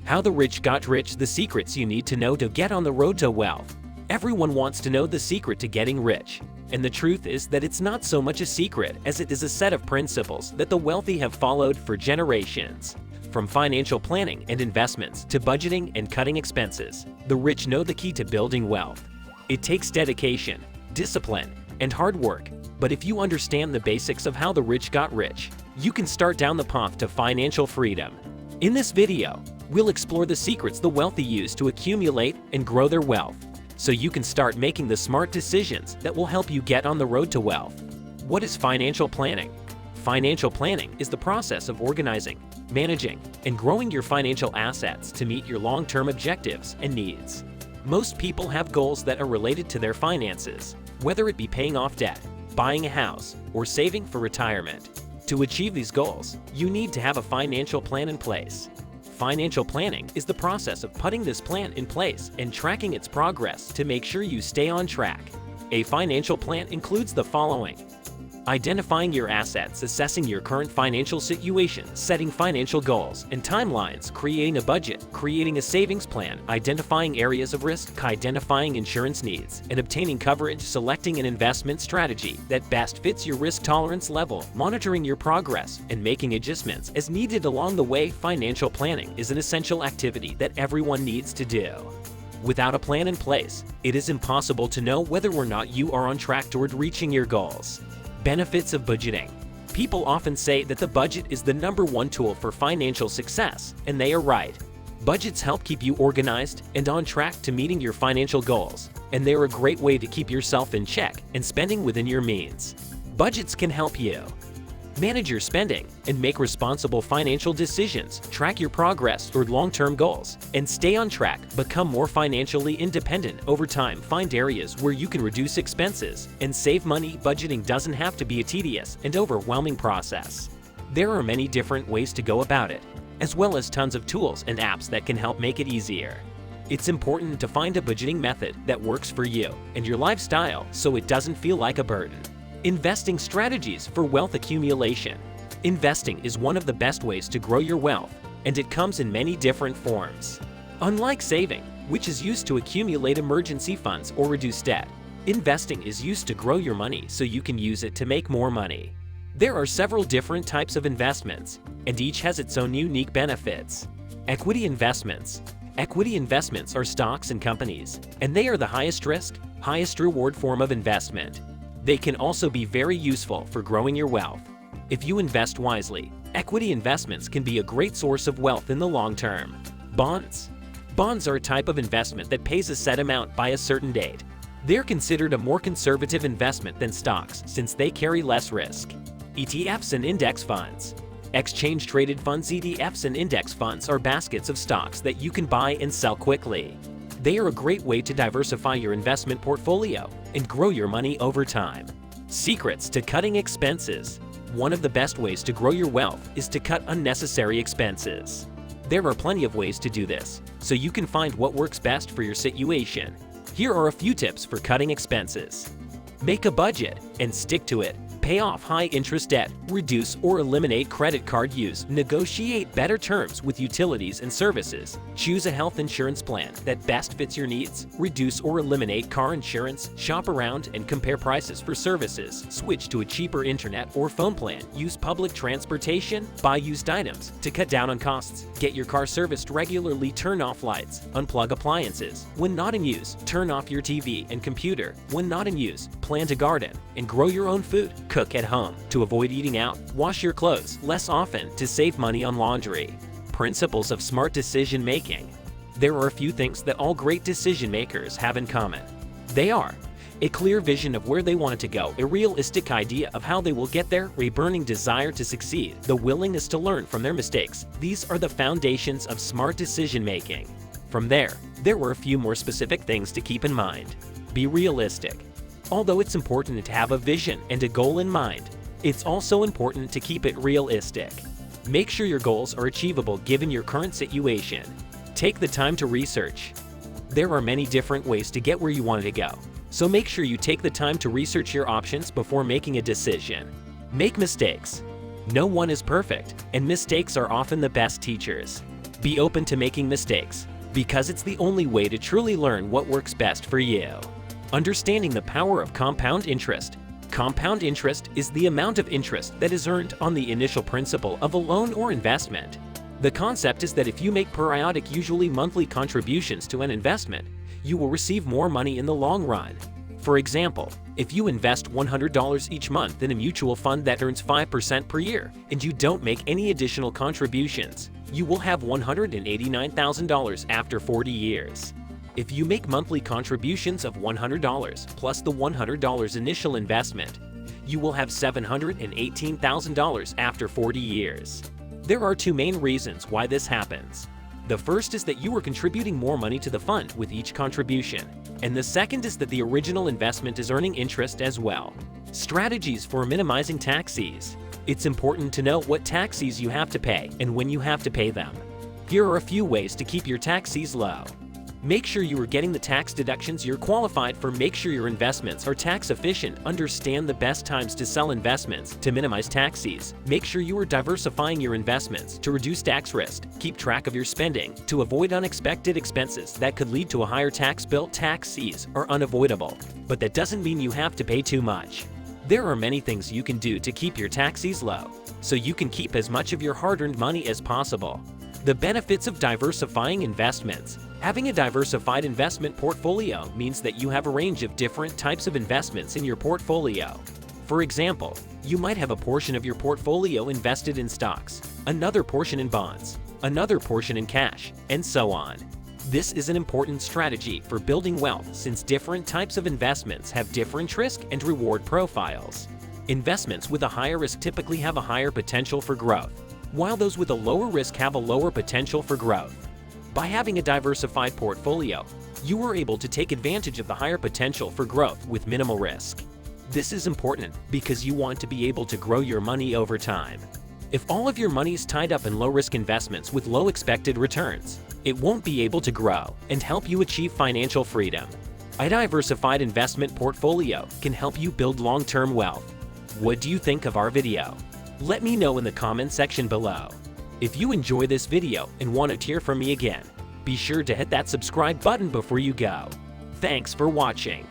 How the rich got rich, the secrets you need to know to get on the road to wealth. Everyone wants to know the secret to getting rich. And the truth is that it's not so much a secret as it is a set of principles that the wealthy have followed for generations. From financial planning and investments to budgeting and cutting expenses, the rich know the key to building wealth. It takes dedication, discipline, and hard work, but if you understand the basics of how the rich got rich, you can start down the path to financial freedom. In this video, we'll explore the secrets the wealthy use to accumulate and grow their wealth, so you can start making the smart decisions that will help you get on the road to wealth. What is financial planning? Financial planning is the process of organizing, managing, and growing your financial assets to meet your long-term objectives and needs. Most people have goals that are related to their finances, whether it be paying off debt, buying a house, or saving for retirement. To achieve these goals, you need to have a financial plan in place. Financial planning is the process of putting this plan in place and tracking its progress to make sure you stay on track. A financial plan includes the following: identifying your assets, assessing your current financial situation, setting financial goals and timelines, creating a budget, creating a savings plan, identifying areas of risk, identifying insurance needs, and obtaining coverage, selecting an investment strategy that best fits your risk tolerance level, monitoring your progress, and making adjustments as needed along the way. Financial planning is an essential activity that everyone needs to do. Without a plan in place, it is impossible to know whether or not you are on track toward reaching your goals. Benefits of budgeting. People often say that the budget is the #1 tool for financial success, and they are right. Budgets help keep you organized and on track to meeting your financial goals, and they're a great way to keep yourself in check and spending within your means. Budgets can help you manage your spending and make responsible financial decisions, track your progress toward long-term goals, and stay on track. Become more financially independent over time. Find areas where you can reduce expenses and save money. Budgeting doesn't have to be a tedious and overwhelming process. There are many different ways to go about it, as well as tons of tools and apps that can help make it easier. It's important to find a budgeting method that works for you and your lifestyle so it doesn't feel like a burden. Investing strategies for wealth accumulation. Investing is one of the best ways to grow your wealth, and it comes in many different forms. Unlike saving, which is used to accumulate emergency funds or reduce debt, investing is used to grow your money so you can use it to make more money. There are several different types of investments, and each has its own unique benefits. Equity investments. Equity investments are stocks and companies, and they are the highest risk, highest reward form of investment. They can also be very useful for growing your wealth. If you invest wisely, equity investments can be a great source of wealth in the long term. Bonds. Bonds are a type of investment that pays a set amount by a certain date. They're considered a more conservative investment than stocks since they carry less risk. ETFs and index funds. Exchange-traded funds. ETFs and index funds are baskets of stocks that you can buy and sell quickly. They are a great way to diversify your investment portfolio and grow your money over time. Secrets to cutting expenses. One of the best ways to grow your wealth is to cut unnecessary expenses. There are plenty of ways to do this, so you can find what works best for your situation. Here are a few tips for cutting expenses. Make a budget and stick to it. Pay off high-interest debt, reduce or eliminate credit card use, negotiate better terms with utilities and services, choose a health insurance plan that best fits your needs, reduce or eliminate car insurance, shop around and compare prices for services, switch to a cheaper internet or phone plan, use public transportation, buy used items to cut down on costs, get your car serviced regularly, turn off lights, unplug appliances. When not in use, turn off your TV and computer. When not in use, plant a garden and grow your own food. Cook at home to avoid eating out. Wash your clothes less often to save money on laundry. Principles of smart decision making. There are a few things that all great decision makers have in common. They are a clear vision of where they want to go, a realistic idea of how they will get there, a burning desire to succeed, the willingness to learn from their mistakes. These are the foundations of smart decision making. From there were a few more specific things to keep in mind. Be realistic. Although it's important to have a vision and a goal in mind, it's also important to keep it realistic. Make sure your goals are achievable given your current situation. Take the time to research. There are many different ways to get where you want to go, so make sure you take the time to research your options before making a decision. Make mistakes. No one is perfect, and mistakes are often the best teachers. Be open to making mistakes, because it's the only way to truly learn what works best for you. Understanding the power of compound interest. Compound interest is the amount of interest that is earned on the initial principal of a loan or investment. The concept is that if you make periodic, usually monthly contributions to an investment, you will receive more money in the long run. For example, if you invest $100 each month in a mutual fund that earns 5% per year and you don't make any additional contributions, you will have $189,000 after 40 years. If you make monthly contributions of $100 plus the $100 initial investment, you will have $718,000 after 40 years. There are two main reasons why this happens. The first is that you are contributing more money to the fund with each contribution, and the second is that the original investment is earning interest as well. Strategies for minimizing taxes. It's important to know what taxes you have to pay and when you have to pay them. Here are a few ways to keep your taxes low. Make sure you are getting the tax deductions you're qualified for. Make sure your investments are tax efficient. Understand the best times to sell investments to minimize taxes. Make sure you are diversifying your investments to reduce tax risk. Keep track of your spending to avoid unexpected expenses that could lead to a higher tax bill. Taxes are unavoidable, but that doesn't mean you have to pay too much. There are many things you can do to keep your taxes low, so you can keep as much of your hard-earned money as possible. The benefits of diversifying investments. Having a diversified investment portfolio means that you have a range of different types of investments in your portfolio. For example, you might have a portion of your portfolio invested in stocks, another portion in bonds, another portion in cash, and so on. This is an important strategy for building wealth since different types of investments have different risk and reward profiles. Investments with a higher risk typically have a higher potential for growth, while those with a lower risk have a lower potential for growth. By having a diversified portfolio, you are able to take advantage of the higher potential for growth with minimal risk. This is important because you want to be able to grow your money over time. If all of your money is tied up in low-risk investments with low expected returns, it won't be able to grow and help you achieve financial freedom. A diversified investment portfolio can help you build long-term wealth. What do you think of our video? Let me know in the comment section below. If you enjoy this video and want to hear from me again, be sure to hit that subscribe button before you go. Thanks for watching.